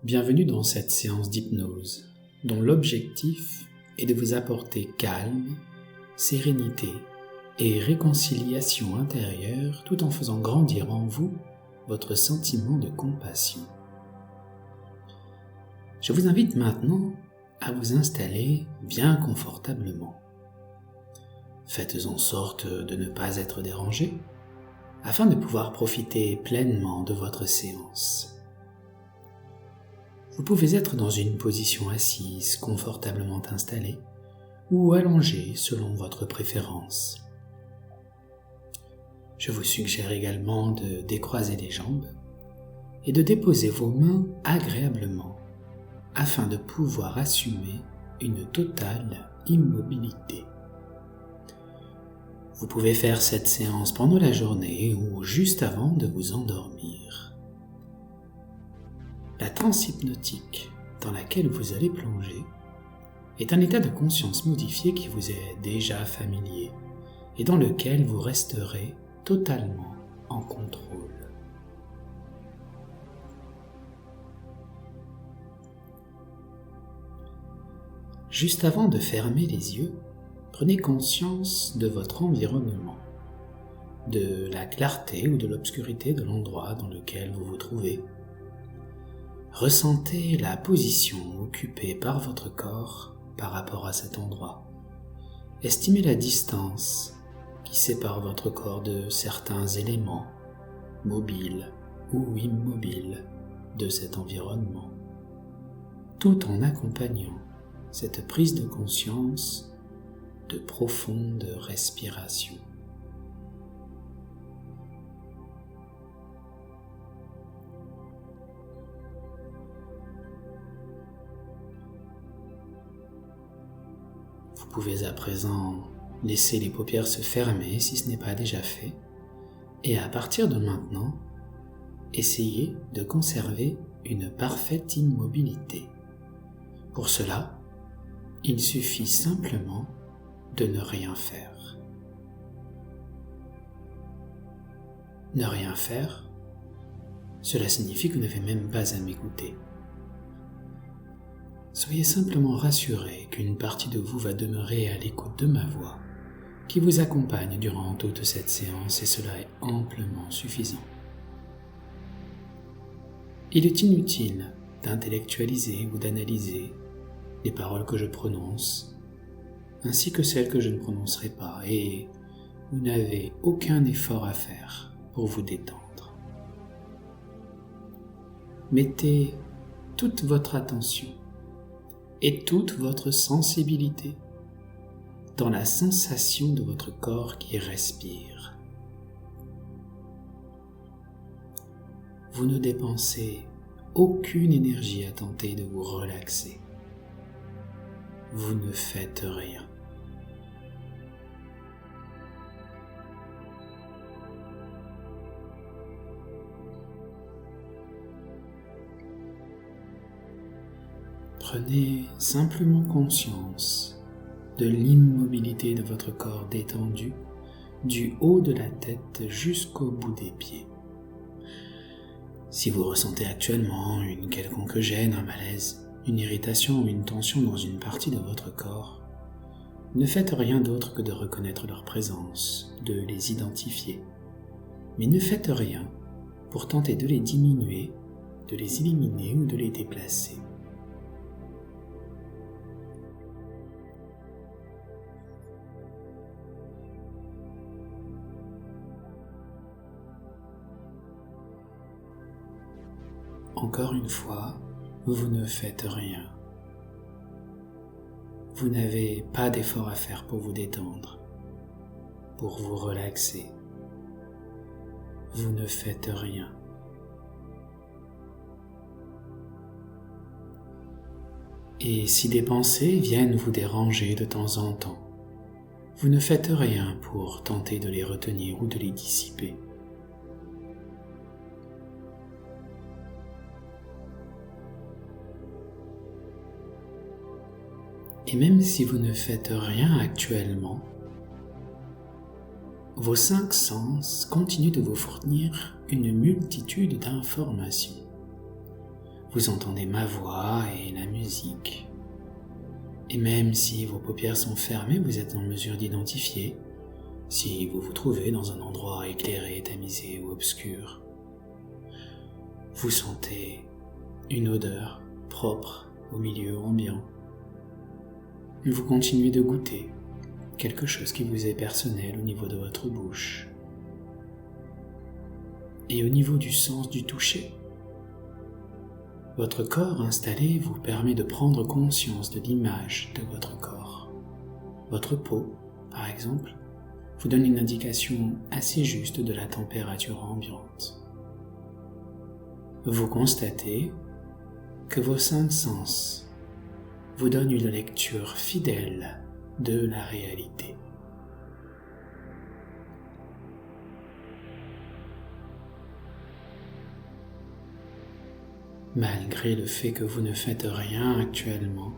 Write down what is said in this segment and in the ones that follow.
Bienvenue dans cette séance d'hypnose, dont l'objectif est de vous apporter calme, sérénité et réconciliation intérieure tout en faisant grandir en vous votre sentiment de compassion. Je vous invite maintenant à vous installer bien confortablement. Faites en sorte de ne pas être dérangé afin de pouvoir profiter pleinement de votre séance. Vous pouvez être dans une position assise, confortablement installée, ou allongée selon votre préférence. Je vous suggère également de décroiser les jambes et de déposer vos mains agréablement afin de pouvoir assumer une totale immobilité. Vous pouvez faire cette séance pendant la journée ou juste avant de vous endormir. La transe hypnotique dans laquelle vous allez plonger est un état de conscience modifié qui vous est déjà familier et dans lequel vous resterez totalement en contrôle. Juste avant de fermer les yeux, prenez conscience de votre environnement, de la clarté ou de l'obscurité de l'endroit dans lequel vous vous trouvez. Ressentez la position occupée par votre corps par rapport à cet endroit. Estimez la distance qui sépare votre corps de certains éléments, mobiles ou immobiles, de cet environnement, tout en accompagnant cette prise de conscience de profonde respiration. Vous pouvez à présent laisser les paupières se fermer si ce n'est pas déjà fait, et à partir de maintenant, essayez de conserver une parfaite immobilité. Pour cela, il suffit simplement de ne rien faire. Ne rien faire, cela signifie que vous n'avez même pas à m'écouter. Soyez simplement rassuré qu'une partie de vous va demeurer à l'écoute de ma voix, qui vous accompagne durant toute cette séance, et cela est amplement suffisant. Il est inutile d'intellectualiser ou d'analyser les paroles que je prononce, ainsi que celles que je ne prononcerai pas, et vous n'avez aucun effort à faire pour vous détendre. Mettez toute votre attention et toute votre sensibilité dans la sensation de votre corps qui respire. Vous ne dépensez aucune énergie à tenter de vous relaxer. Vous ne faites rien. Prenez simplement conscience de l'immobilité de votre corps détendu, du haut de la tête jusqu'au bout des pieds. Si vous ressentez actuellement une quelconque gêne, un malaise, une irritation ou une tension dans une partie de votre corps, ne faites rien d'autre que de reconnaître leur présence, de les identifier. Mais ne faites rien pour tenter de les diminuer, de les éliminer ou de les déplacer. Encore une fois, vous ne faites rien. Vous n'avez pas d'effort à faire pour vous détendre, pour vous relaxer. Vous ne faites rien. Et si des pensées viennent vous déranger de temps en temps, vous ne faites rien pour tenter de les retenir ou de les dissiper. Et même si vous ne faites rien actuellement, vos 5 sens continuent de vous fournir une multitude d'informations. Vous entendez ma voix et la musique. Et même si vos paupières sont fermées, vous êtes en mesure d'identifier si vous vous trouvez dans un endroit éclairé, tamisé ou obscur. Vous sentez une odeur propre au milieu ambiant. Vous continuez de goûter quelque chose qui vous est personnel au niveau de votre bouche. Et au niveau du sens du toucher, votre corps installé vous permet de prendre conscience de l'image de votre corps. Votre peau, par exemple, vous donne une indication assez juste de la température ambiante. Vous constatez que vos 5 sens vous donnent une lecture fidèle de la réalité. Malgré le fait que vous ne faites rien actuellement,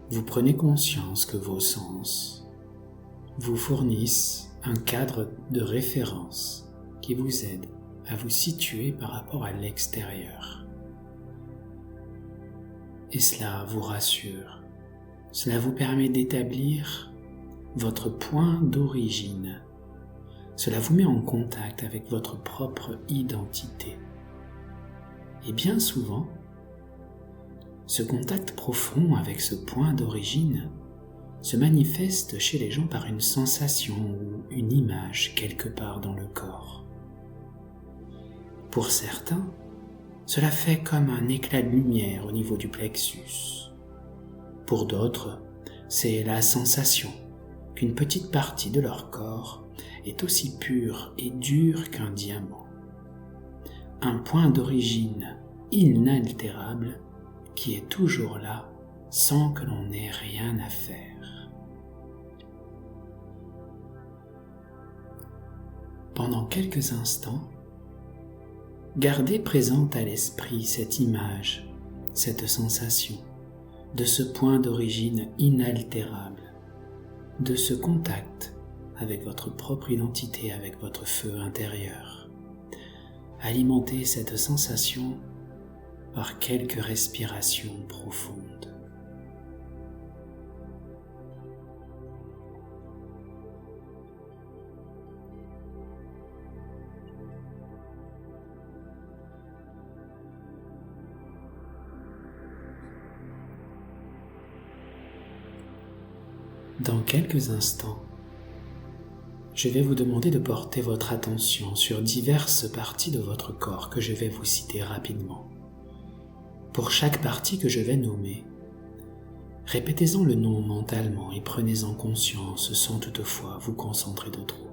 vous prenez conscience que vos sens vous fournissent un cadre de référence qui vous aide à vous situer par rapport à l'extérieur. Et cela vous rassure. Cela vous permet d'établir votre point d'origine. Cela vous met en contact avec votre propre identité. Et bien souvent, ce contact profond avec ce point d'origine se manifeste chez les gens par une sensation ou une image quelque part dans le corps. Pour certains, cela fait comme un éclat de lumière au niveau du plexus. Pour d'autres, c'est la sensation qu'une petite partie de leur corps est aussi pure et dure qu'un diamant. Un point d'origine inaltérable qui est toujours là sans que l'on ait rien à faire. Pendant quelques instants, gardez présente à l'esprit cette image, cette sensation de ce point d'origine inaltérable, de ce contact avec votre propre identité, avec votre feu intérieur. Alimentez cette sensation par quelques respirations profondes. Dans quelques instants, je vais vous demander de porter votre attention sur diverses parties de votre corps que je vais vous citer rapidement. Pour chaque partie que je vais nommer, répétez-en le nom mentalement et prenez-en conscience sans toutefois vous concentrer de trop.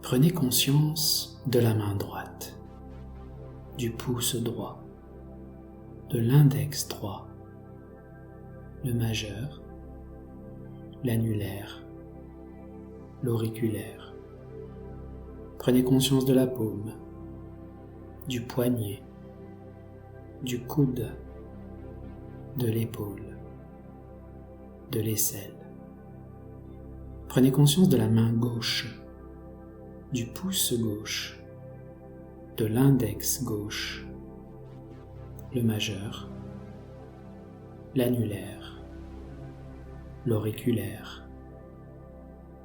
Prenez conscience de la main droite, du pouce droit, de l'index droit, le majeur, l'annulaire, l'auriculaire. Prenez conscience de la paume, du poignet, du coude, de l'épaule, de l'aisselle. Prenez conscience de la main gauche, du pouce gauche, de l'index gauche, le majeur, l'annulaire, l'auriculaire.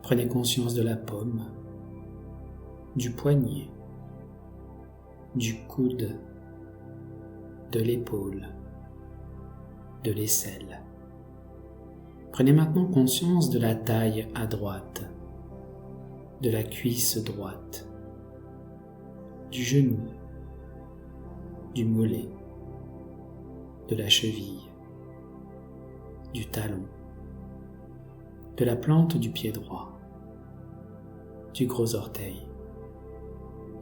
Prenez conscience de la paume, du poignet, du coude, de l'épaule, de l'aisselle. Prenez maintenant conscience de la taille à droite, de la cuisse droite, du genou, du mollet, de la cheville, du talon, de la plante du pied droit, du gros orteil,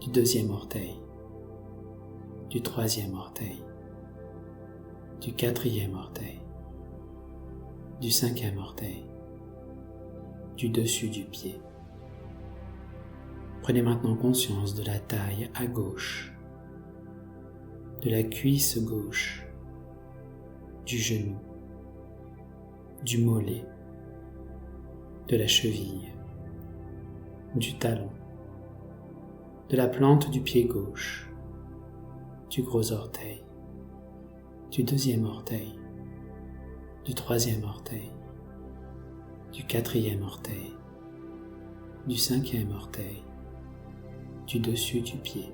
du deuxième orteil, du troisième orteil, du quatrième orteil, du cinquième orteil, du dessus du pied. Prenez maintenant conscience de la taille à gauche, de la cuisse gauche, du genou, du mollet, de la cheville, du talon, de la plante du pied gauche, du gros orteil, du deuxième orteil, du troisième orteil, du quatrième orteil, du cinquième orteil, du dessus du pied.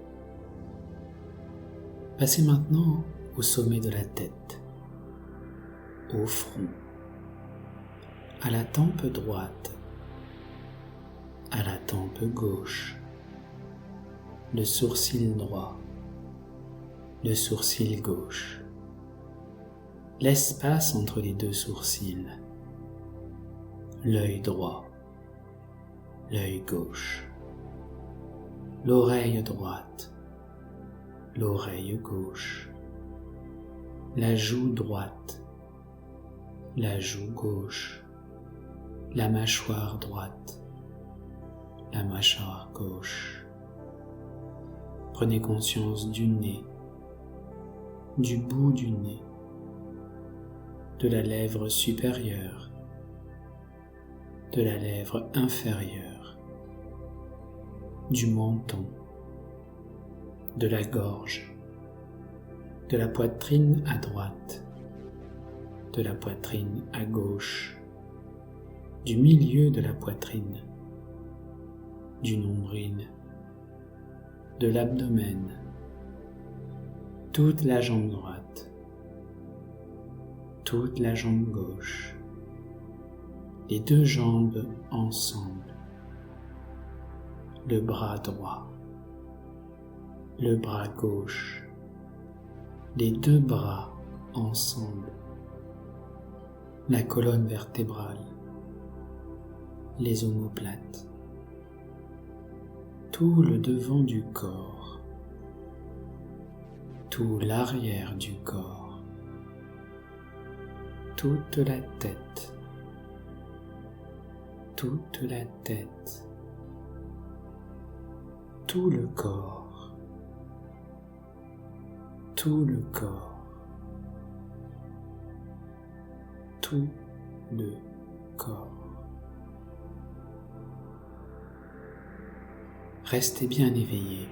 Passez maintenant au sommet de la tête, au front, à la tempe droite, à la tempe gauche, le sourcil droit, le sourcil gauche, l'espace entre les deux sourcils, l'œil droit, l'œil gauche, l'oreille droite, l'oreille gauche, la joue droite, la joue gauche, la mâchoire droite, la mâchoire gauche. Prenez conscience du nez, du bout du nez, de la lèvre supérieure, de la lèvre inférieure, du menton, de la gorge, de la poitrine à droite, de la poitrine à gauche, du milieu de la poitrine, du nombril, de l'abdomen, toute la jambe droite, toute la jambe gauche, les deux jambes ensemble, le bras droit, le bras gauche, les deux bras ensemble, la colonne vertébrale, les omoplates, tout le devant du corps, tout l'arrière du corps, toute la tête, toute la tête, tout le corps, tout le corps, tout le corps. Restez bien éveillé,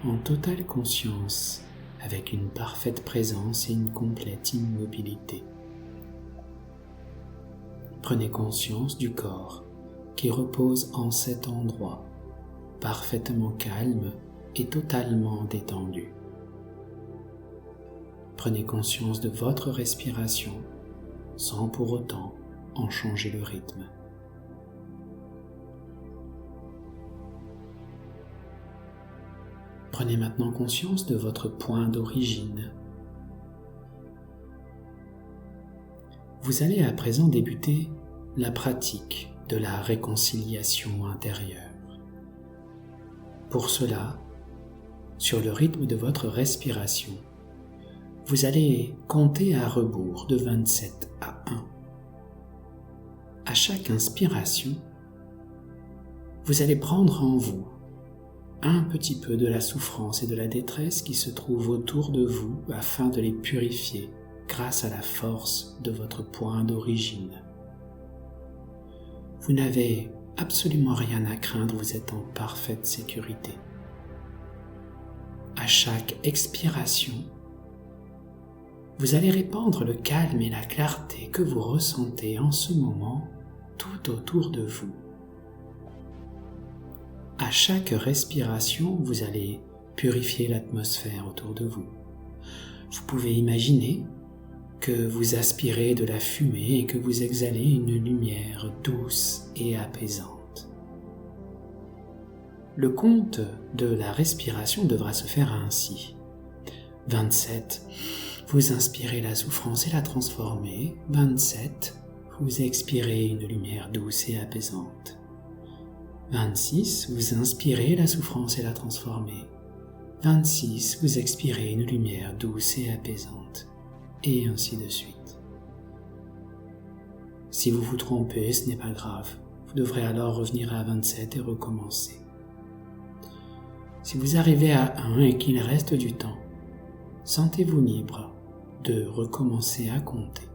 en totale conscience, avec une parfaite présence et une complète immobilité. Prenez conscience du corps qui repose en cet endroit, parfaitement calme et totalement détendu. Prenez conscience de votre respiration sans pour autant en changer le rythme. Prenez maintenant conscience de votre point d'origine. Vous allez à présent débuter la pratique de la réconciliation intérieure. Pour cela, sur le rythme de votre respiration, vous allez compter à rebours de 27 à 1. À chaque inspiration, vous allez prendre en vous un petit peu de la souffrance et de la détresse qui se trouvent autour de vous afin de les purifier grâce à la force de votre point d'origine. Vous n'avez absolument rien à craindre, vous êtes en parfaite sécurité. À chaque expiration, vous allez répandre le calme et la clarté que vous ressentez en ce moment tout autour de vous. À chaque respiration, vous allez purifier l'atmosphère autour de vous. Vous pouvez imaginer que vous aspirez de la fumée et que vous exhalez une lumière douce et apaisante. Le compte de la respiration devra se faire ainsi. 27, vous inspirez la souffrance et la transformez. 27, vous expirez une lumière douce et apaisante. 26, vous inspirez la souffrance et la transformez. 26, vous expirez une lumière douce et apaisante. Et ainsi de suite. Si vous vous trompez, ce n'est pas grave. Vous devrez alors revenir à 27 et recommencer. Si vous arrivez à 1 et qu'il reste du temps, sentez-vous libre de recommencer à compter.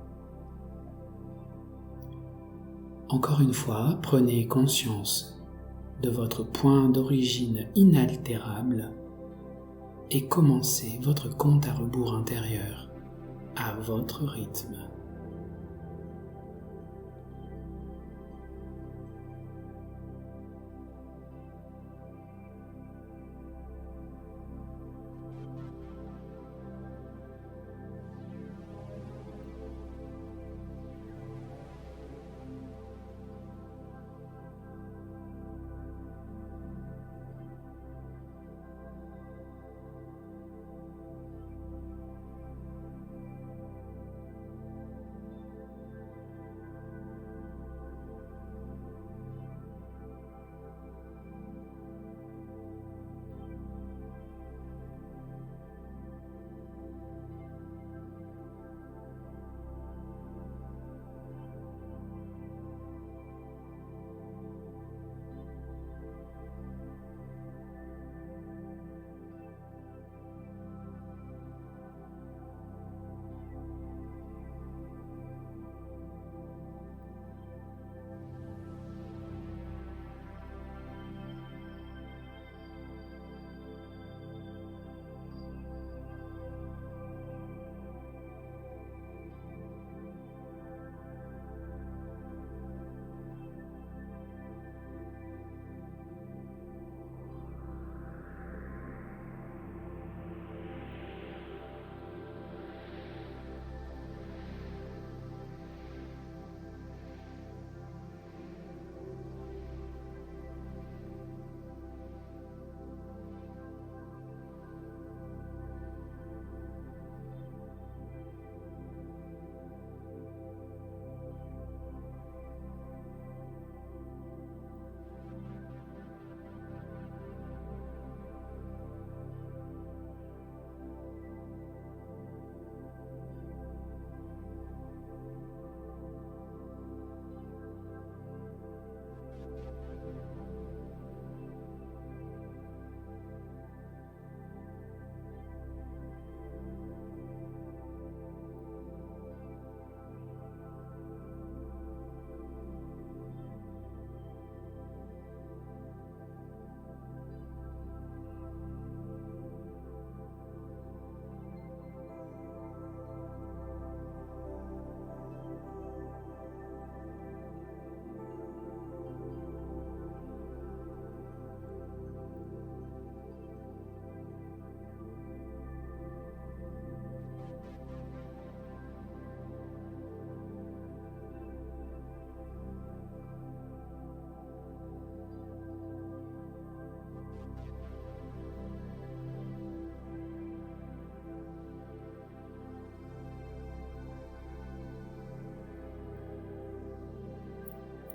Encore une fois, prenez conscience de votre point d'origine inaltérable et commencez votre compte à rebours intérieur à votre rythme.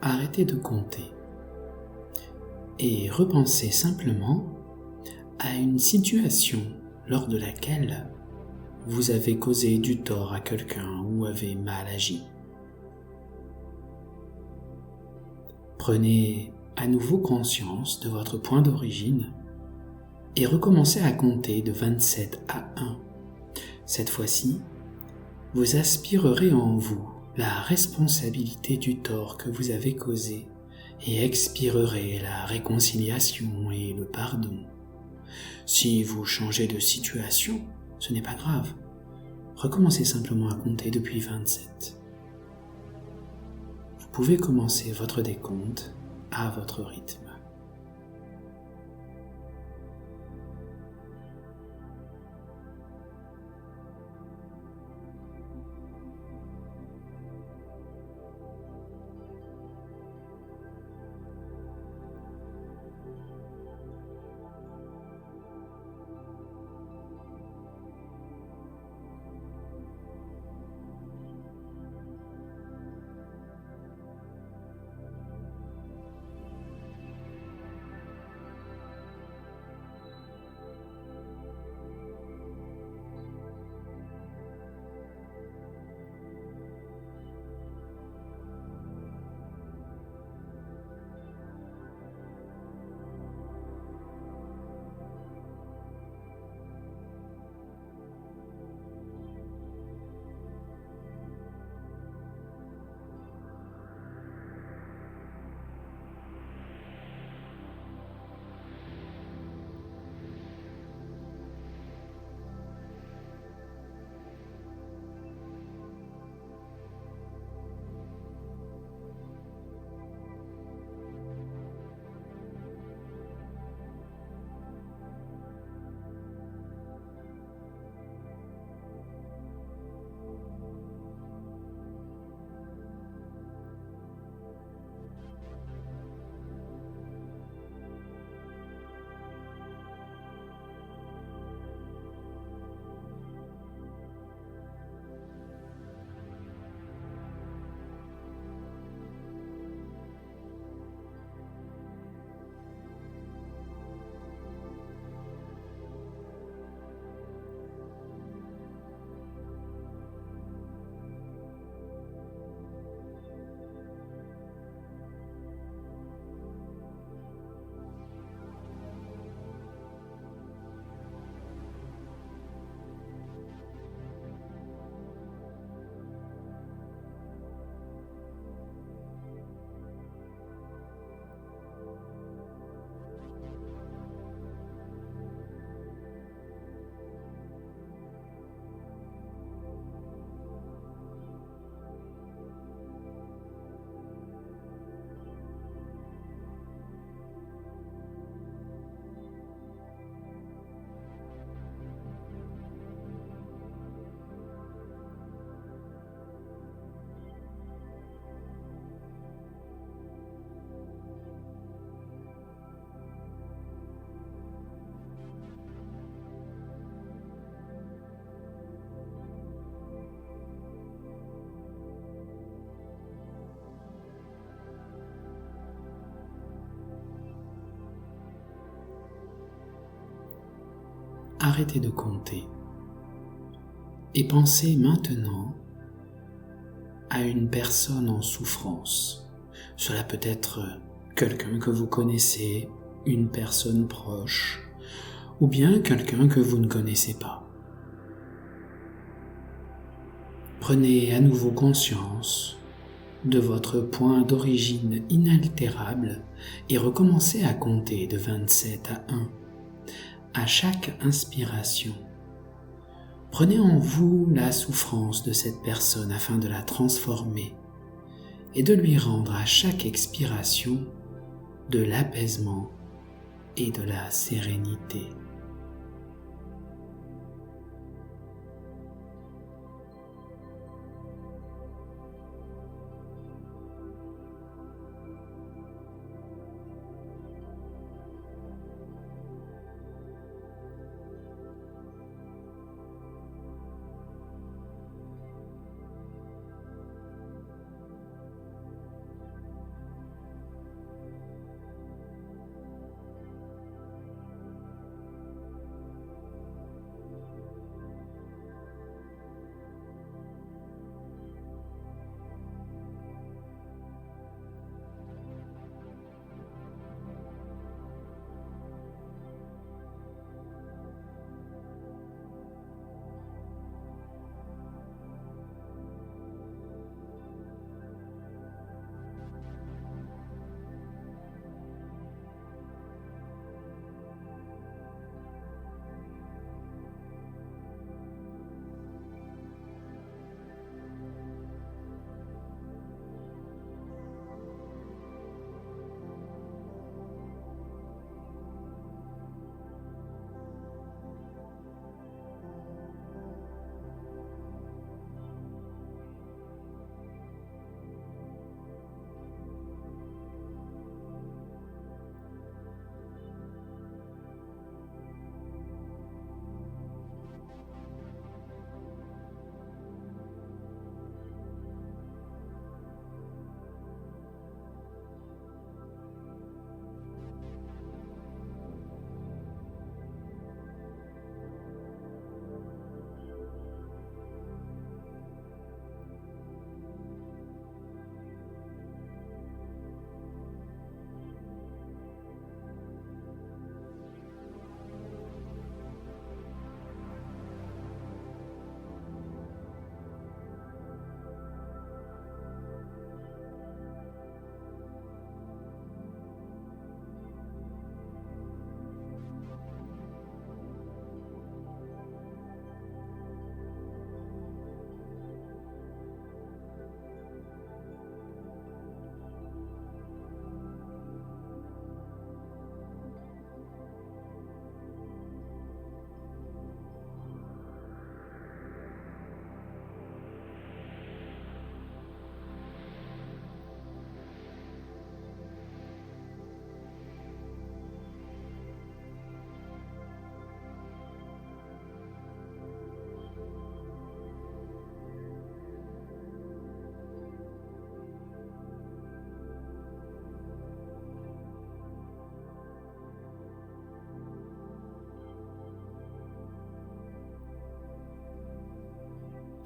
Arrêtez de compter et repensez simplement à une situation lors de laquelle vous avez causé du tort à quelqu'un ou avez mal agi. Prenez à nouveau conscience de votre point d'origine et recommencez à compter de 27 à 1. Cette fois-ci, vous aspirerez en vous la responsabilité du tort que vous avez causé et expirerez la réconciliation et le pardon. Si vous changez de situation, ce n'est pas grave. Recommencez simplement à compter depuis 27. Vous pouvez commencer votre décompte à votre rythme. arrêtez de compter et pensez maintenant à une personne en souffrance. Cela peut être quelqu'un que vous connaissez, une personne proche, ou bien quelqu'un que vous ne connaissez pas. Prenez à nouveau conscience de votre point d'origine inaltérable et recommencez à compter de 27 à 1. À chaque inspiration, prenez en vous la souffrance de cette personne afin de la transformer et de lui rendre à chaque expiration de l'apaisement et de la sérénité.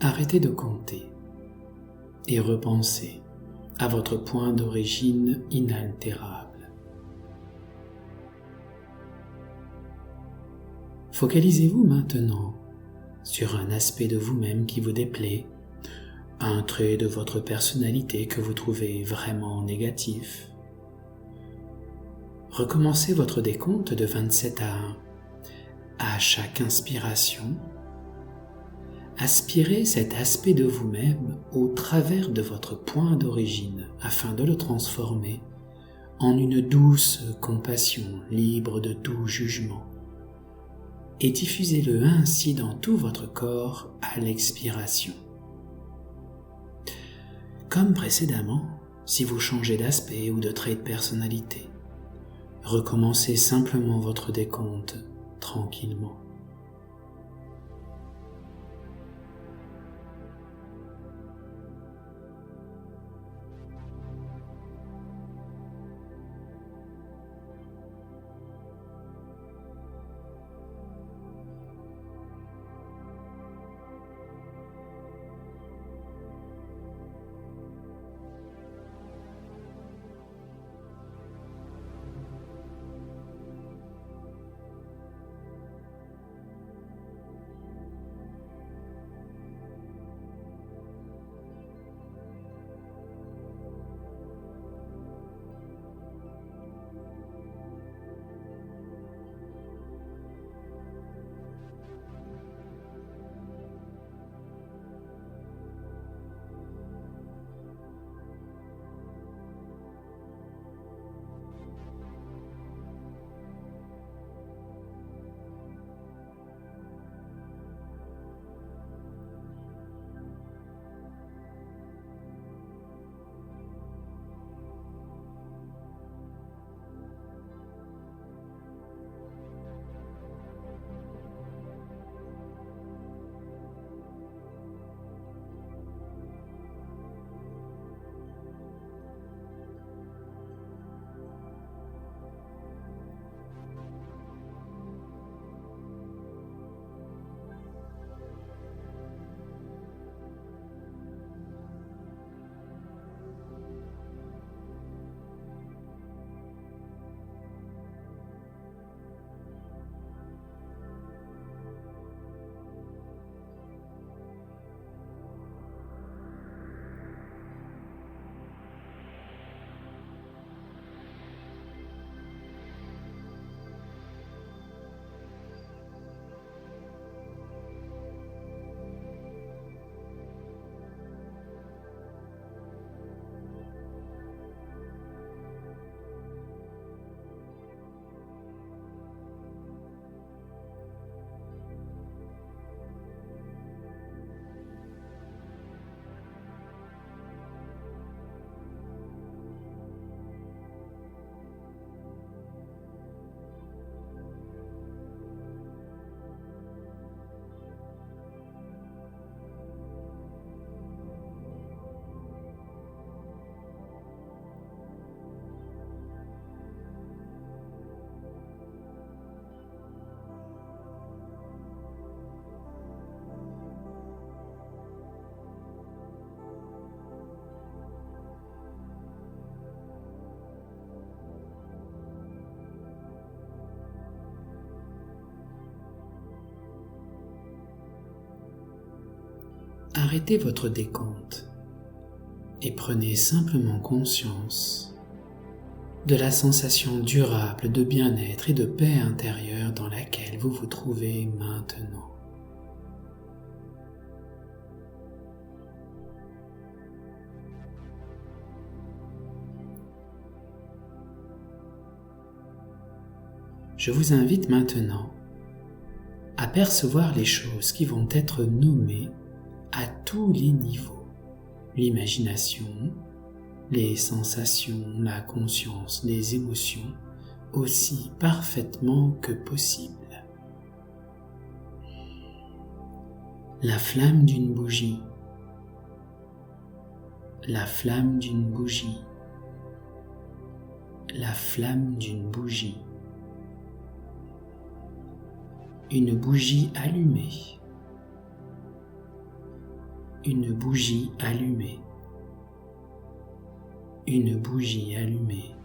Arrêtez de compter et repensez à votre point d'origine inaltérable. Focalisez-vous maintenant sur un aspect de vous-même qui vous déplaît, un trait de votre personnalité que vous trouvez vraiment négatif. Recommencez votre décompte de 27 à 1. À chaque inspiration, aspirez cet aspect de vous-même au travers de votre point d'origine afin de le transformer en une douce compassion libre de tout jugement et diffusez-le ainsi dans tout votre corps à l'expiration. Comme précédemment, si vous changez d'aspect ou de trait de personnalité, recommencez simplement votre décompte tranquillement. arrêtez votre décompte et prenez simplement conscience de la sensation durable de bien-être et de paix intérieure dans laquelle vous vous trouvez maintenant. Je vous invite maintenant à percevoir les choses qui vont être nommées à tous les niveaux. L'imagination, les sensations, la conscience, les émotions, aussi parfaitement que possible. La flamme d'une bougie, la flamme d'une bougie, la flamme d'une bougie. Une bougie allumée, une bougie allumée, une bougie allumée,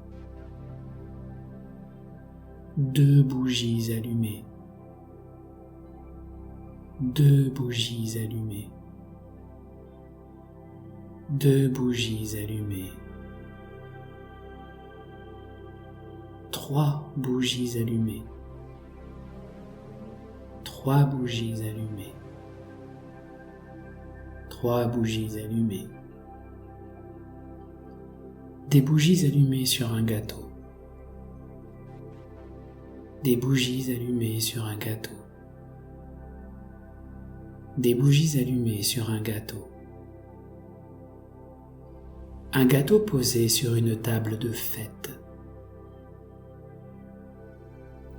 deux bougies allumées, deux bougies allumées, deux bougies allumées, trois bougies allumées, trois bougies allumées, trois bougies allumées, des bougies allumées sur un gâteau, des bougies allumées sur un gâteau, des bougies allumées sur un gâteau posé sur une table de fête,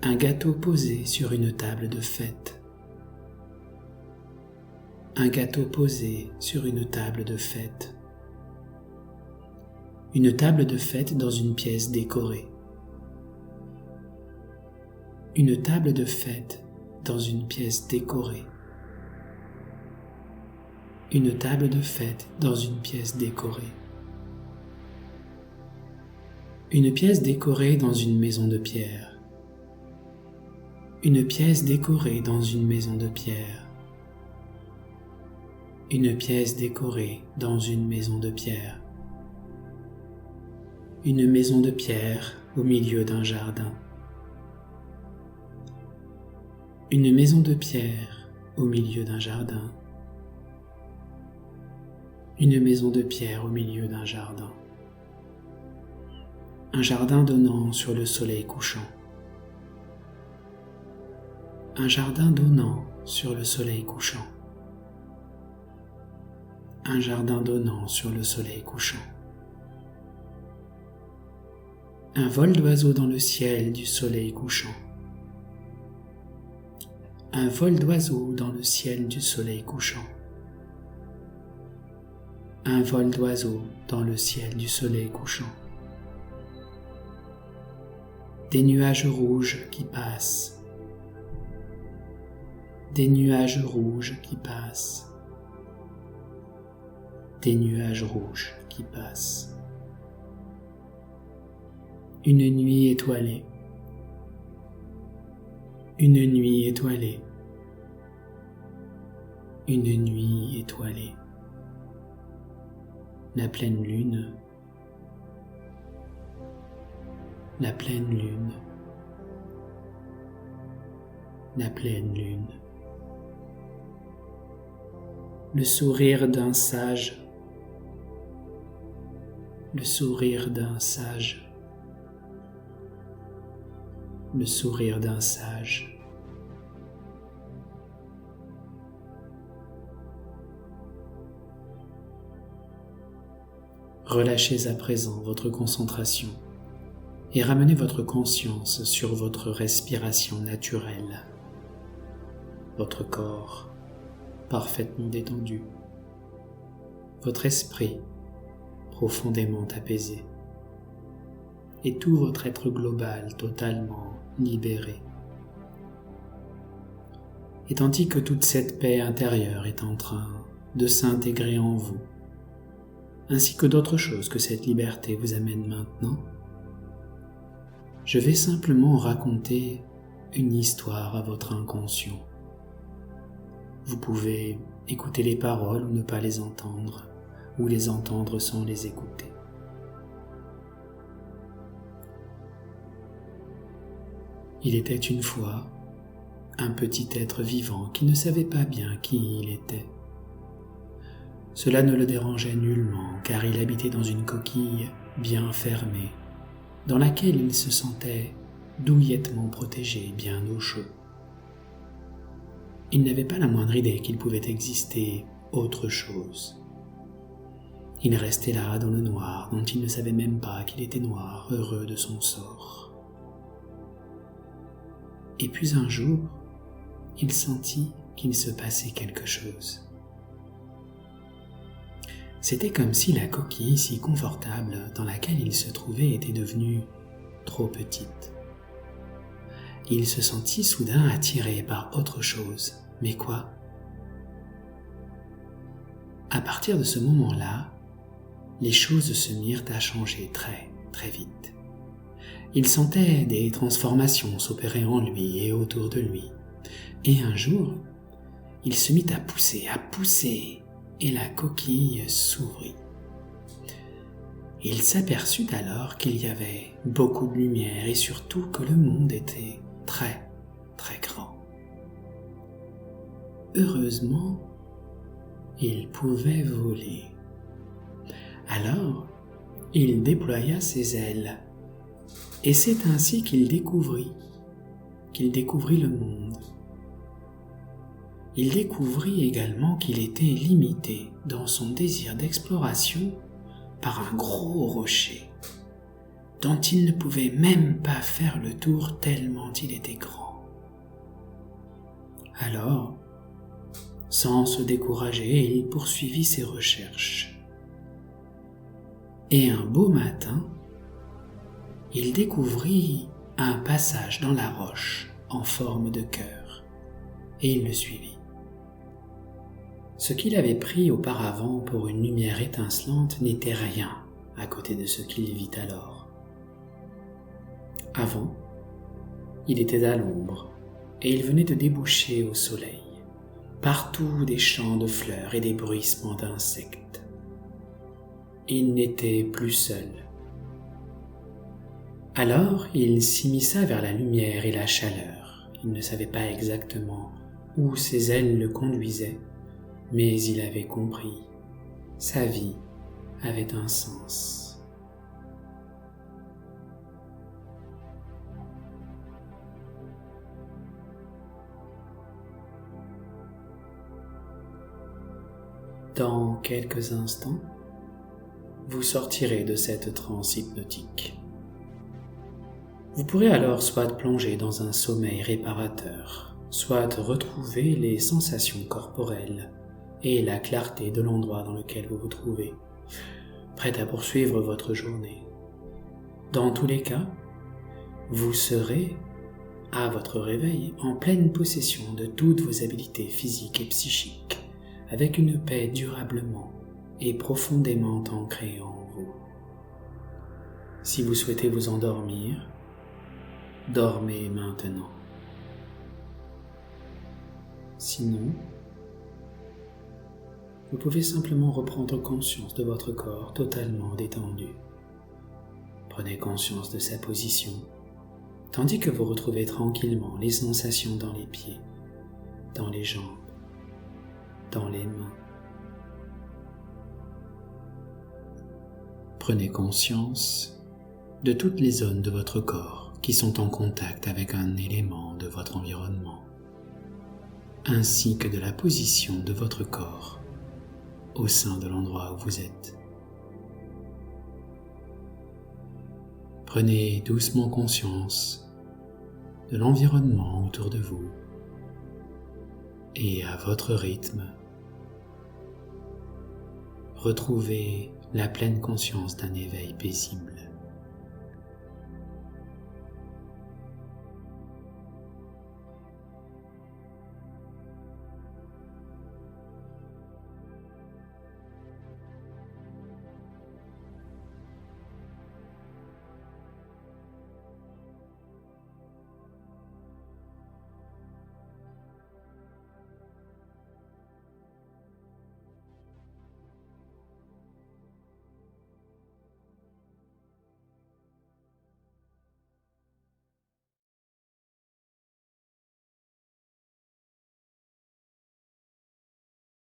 un gâteau posé sur une table de fête, un gâteau posé sur une table de fête, une table de fête dans une pièce décorée, une table de fête dans une pièce décorée, une table de fête dans une pièce décorée, une pièce décorée dans une maison de pierre, une pièce décorée dans une maison de pierre, une pièce décorée dans une maison de pierre, une maison de pierre au milieu d'un jardin, une maison de pierre au milieu d'un jardin, une maison de pierre au milieu d'un jardin, un jardin donnant sur le soleil couchant, un jardin donnant sur le soleil couchant, un jardin donnant sur le soleil couchant, un vol d'oiseaux dans le ciel du soleil couchant, un vol d'oiseaux dans le ciel du soleil couchant, un vol d'oiseaux dans le ciel du soleil couchant, des nuages rouges qui passent, des nuages rouges qui passent, des nuages rouges qui passent. Une nuit étoilée, une nuit étoilée, une nuit étoilée. La pleine lune, la pleine lune, la pleine lune. Le sourire d'un sage, le sourire d'un sage, le sourire d'un sage. Relâchez à présent votre concentration et ramenez votre conscience sur votre respiration naturelle, votre corps parfaitement détendu, votre esprit profondément apaisé et tout votre être global totalement libéré. Et tandis que toute cette paix intérieure est en train de s'intégrer en vous, ainsi que d'autres choses que cette liberté vous amène maintenant, je vais simplement raconter une histoire à votre inconscient. Vous pouvez écouter les paroles ou ne pas les entendre, ou les entendre sans les écouter. Il était une fois un petit être vivant qui ne savait pas bien qui il était. Cela ne le dérangeait nullement, car il habitait dans une coquille bien fermée, dans laquelle il se sentait douillettement protégé, bien au chaud. Il n'avait pas la moindre idée qu'il pouvait exister autre chose. Il restait là dans le noir, dont il ne savait même pas qu'il était noir, heureux de son sort. Et puis un jour, il sentit qu'il se passait quelque chose. C'était comme si la coquille si confortable dans laquelle il se trouvait était devenue trop petite. Il se sentit soudain attiré par autre chose. Mais quoi? À partir de ce moment-là, les choses se mirent à changer très, très vite. Il sentait des transformations s'opérer en lui et autour de lui. Et un jour, il se mit à pousser, et la coquille s'ouvrit. Il s'aperçut alors qu'il y avait beaucoup de lumière et surtout que le monde était très, très grand. Heureusement, il pouvait voler. Alors, il déploya ses ailes, et c'est ainsi qu'il découvrit le monde. Il découvrit également qu'il était limité dans son désir d'exploration par un gros rocher, dont il ne pouvait même pas faire le tour tellement il était grand. Alors, sans se décourager, il poursuivit ses recherches. Et un beau matin, il découvrit un passage dans la roche en forme de cœur, et il le suivit. Ce qu'il avait pris auparavant pour une lumière étincelante n'était rien à côté de ce qu'il vit alors. Avant, il était à l'ombre et il venait de déboucher au soleil. Partout des chants de fleurs et des bruissements d'insectes. Il n'était plus seul. Alors il s'immisça vers la lumière et la chaleur. Il ne savait pas exactement où ses ailes le conduisaient, mais il avait compris. Sa vie avait un sens. Dans quelques instants, vous sortirez de cette transe hypnotique. Vous pourrez alors soit plonger dans un sommeil réparateur, soit retrouver les sensations corporelles et la clarté de l'endroit dans lequel vous vous trouvez, prêt à poursuivre votre journée. Dans tous les cas, vous serez, à votre réveil, en pleine possession de toutes vos habiletés physiques et psychiques, avec une paix durablement et profondément ancrée en vous. Si vous souhaitez vous endormir, dormez maintenant. Sinon, vous pouvez simplement reprendre conscience de votre corps totalement détendu. Prenez conscience de sa position, tandis que vous retrouvez tranquillement les sensations dans les pieds, dans les jambes, dans les mains. Prenez conscience de toutes les zones de votre corps qui sont en contact avec un élément de votre environnement, ainsi que de la position de votre corps au sein de l'endroit où vous êtes. Prenez doucement conscience de l'environnement autour de vous et à votre rythme, retrouvez la pleine conscience d'un éveil paisible.